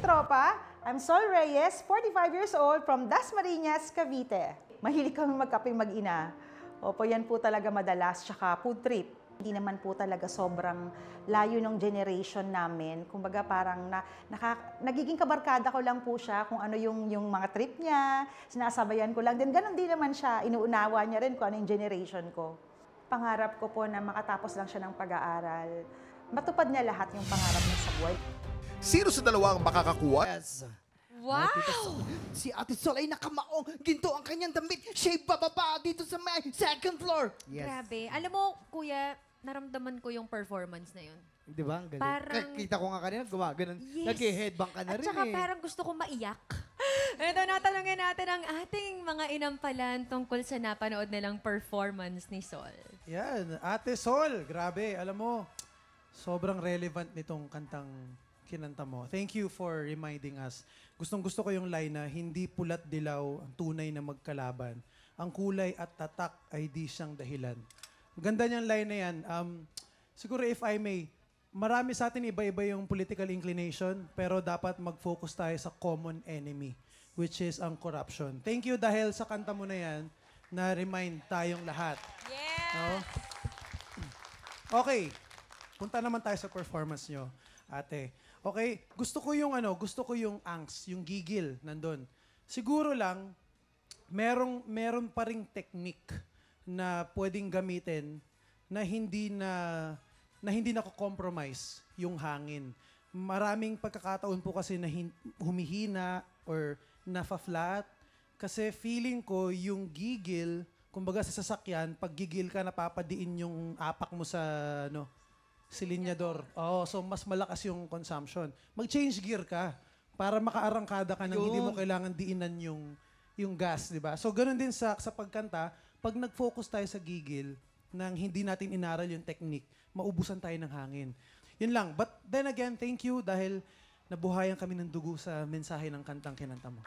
Tiktropa, I'm Sol Reyes, 45 years old from Dasmariñas, Cavite. Mahilig kami magkape mag-ina. Opo, yan po talaga madalas, tsaka food trip. Hindi naman po talaga sobrang layo ng generation namin. Kumbaga parang nagiging kabarkada ko lang po siya kung ano yung mga trip niya, sinasabayan ko lang. Then ganun din naman siya, inuunawa niya rin kung ano yung generation ko. Pangarap ko po na makatapos lang siya ng pag-aaral. Matupad niya lahat yung pangarap niya sa buhay. Sino sa dalawang makakakuha? Yes. Wow! Si Ate Sol ay nakamaong. Ginto ang kanyang damit. Siya'y bababa dito sa may second floor. Yes. Grabe. Alam mo, kuya, naramdaman ko yung performance na yun. Di ba? Ang galing. Parang- Kita ko nga kanina, gumaganon. Yes. Nag-headbang ka na At rin saka eh. parang gusto kong maiyak. Ito, natanungin natin ang ating mga inampalan tungkol sa napanood nilang performance ni Sol. Yan, Ate Sol, grabe. Alam mo, sobrang relevant nitong kantang kinanta mo. Thank you for reminding us. Gustong-gusto ko yung line na hindi pulat dilaw ang tunay na magkalaban. Ang kulay at tatak ay di siyang dahilan. Ganda niyang line na yan. Siguro if I may, marami sa atin iba-iba yung political inclination, pero dapat mag-focus tayo sa common enemy, which is ang corruption. Thank you dahil sa kanta mo na yan, na-remind tayong lahat. Yeah! Okay, punta naman tayo sa performance nyo, ate. Okay, gusto ko yung angst, yung gigil nandun. Siguro lang, meron pa ring technique na pwedeng gamitin na hindi na-compromise yung hangin. Maraming pagkakataon po kasi na humihina or nafa-flat. Kasi feeling ko yung gigil, kumbaga sa sasakyan, pag gigil ka, napapadiin yung apak mo sa silinyador. Oo, so mas malakas yung consumption. Mag-change gear ka para makaarangkada ka nang hindi mo kailangan diinan yung gas, di ba? So ganoon din sa pagkanta, pag nag-focus tayo sa gigil, nang hindi natin inaral yung technique, maubusan tayo ng hangin. Yun lang. But then again, thank you dahil nabuhayan kami ng dugo sa mensahe ng kantang kinanta mo.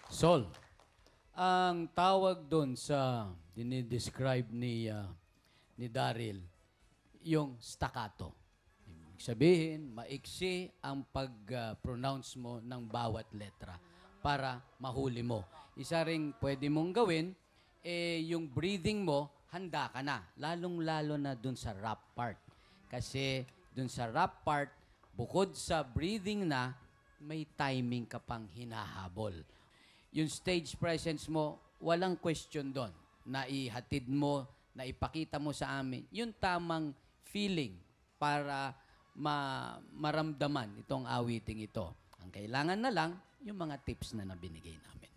Sol, ang tawag doon sa dinidescribe ni Daryl, yung staccato. Ibig sabihin, maiksi ang pag-pronounce mo ng bawat letra para mahuli mo. Isa ring pwede mong gawin, yung breathing mo, handa ka na. Lalong-lalo na doon sa rap part. Kasi doon sa rap part, bukod sa breathing na, may timing ka pang hinahabol. Yung stage presence mo, walang question doon. Na ihatid mo, na ipakita mo sa amin, yung tamang feeling para maramdaman itong awiting ito. Ang kailangan na lang, yung mga tips na nabinigay namin.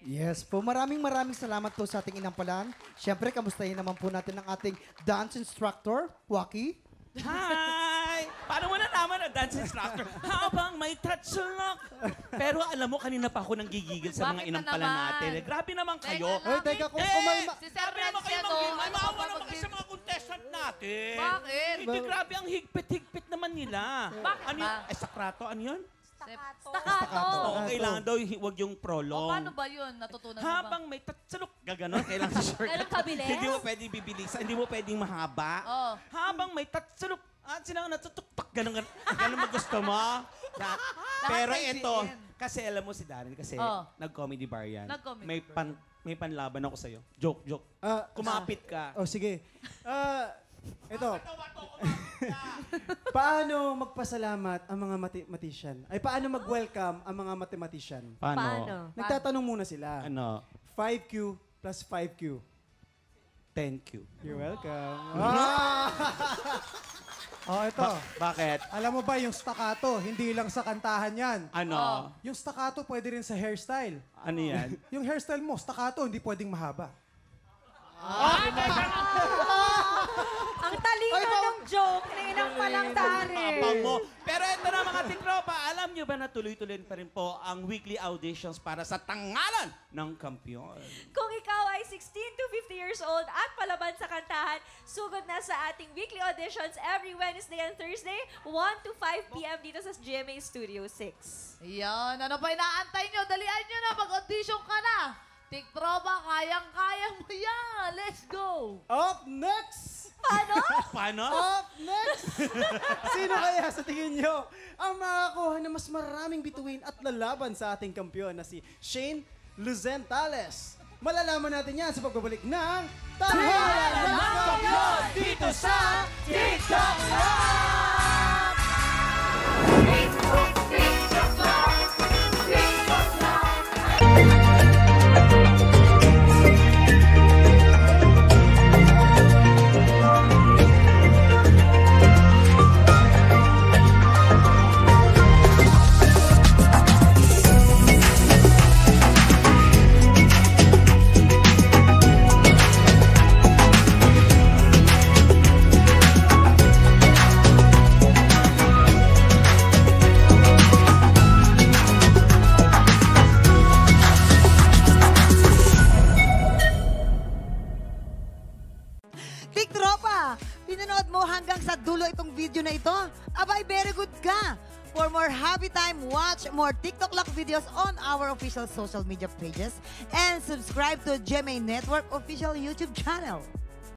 Yes po. Maraming salamat po sa ating inampalan. Siyempre, kamustahin naman po natin ang ating dance instructor, Waki. Hi! Paano mo nalaman na dance instructor? Habang may touch lock. Pero alam mo, kanina pa ako nanggigigil sa mga inampala natin. Grabe naman kayo. Teka, kung kumalma... Si Sir Grabe naman kayo Franciano, mag-gimay. Maawa naman kayo sa mga contestant natin. Bakit? Hindi, grabe ang higpit-higpit naman nila. Bakit Ano yun? ba? Sakrato, ano yun? Staccato. Oo, kailangan daw, huwag yung prolong. O, paano ba yun? Natutunan mo ba? Habang may tatsalok, gaganon, kailangan si short. Ganun kabilis? Hindi mo pwedeng bibilisan, hindi mo pwedeng mahaba. Oo. Habang may tatsalok, at sila natutuktok, ganun mo gusto mo. Pero ito, kasi alam mo si Darren, kasi nag-comedy bar yan. Nag-comedy May panlaban ako sa'yo. Joke. Kumapit ka. Oh, sige. Ito. Paano magpasalamat ang mga mathematician? Ay, paano mag-welcome ang mga mathematician? Paano? Nagtatanong muna sila. Ano? 5Q plus 5Q. 10Q. You're welcome. Oh, ito. Bakit? Alam mo ba yung staccato, hindi lang sa kantahan yan. Ano? Yung staccato pwede rin sa hairstyle. Ano yan? Yung hairstyle mo, staccato, hindi pwedeng mahaba. Ang talino ng joke na inampalang Tapang mo. Pero ito na mga tikropa, alam nyo ba na tuloy-tuloy pa rin po ang weekly auditions para sa tangalan ng kampiyon? Kung ikaw ay 16 to 50 years old at palaban sa kantahan, sugod na sa ating weekly auditions every Wednesday and Thursday, 1 to 5 p.m. dito sa GMA Studio 6. Yan. Ano pa inaantay nyo? Dalian nyo na. Mag-audition ka na. Tiktropa, kayang-kaya mo yan. Let's go. Up next, Paano? Up next! Sino kaya sa tingin nyo ang makakuha na mas maraming bituin at lalaban sa ating kampiyon na si Shane Luzentales? Malalaman natin yan sa pagbabalik ng Tanghalan ng Kampiyon dito sa TikTok Live! Tiktropa, pinanood mo hanggang sa dulo itong video na ito? Abay, very good ka! For more happy time, watch more TikTok Lock videos on our official social media pages and subscribe to GMA Network official YouTube channel.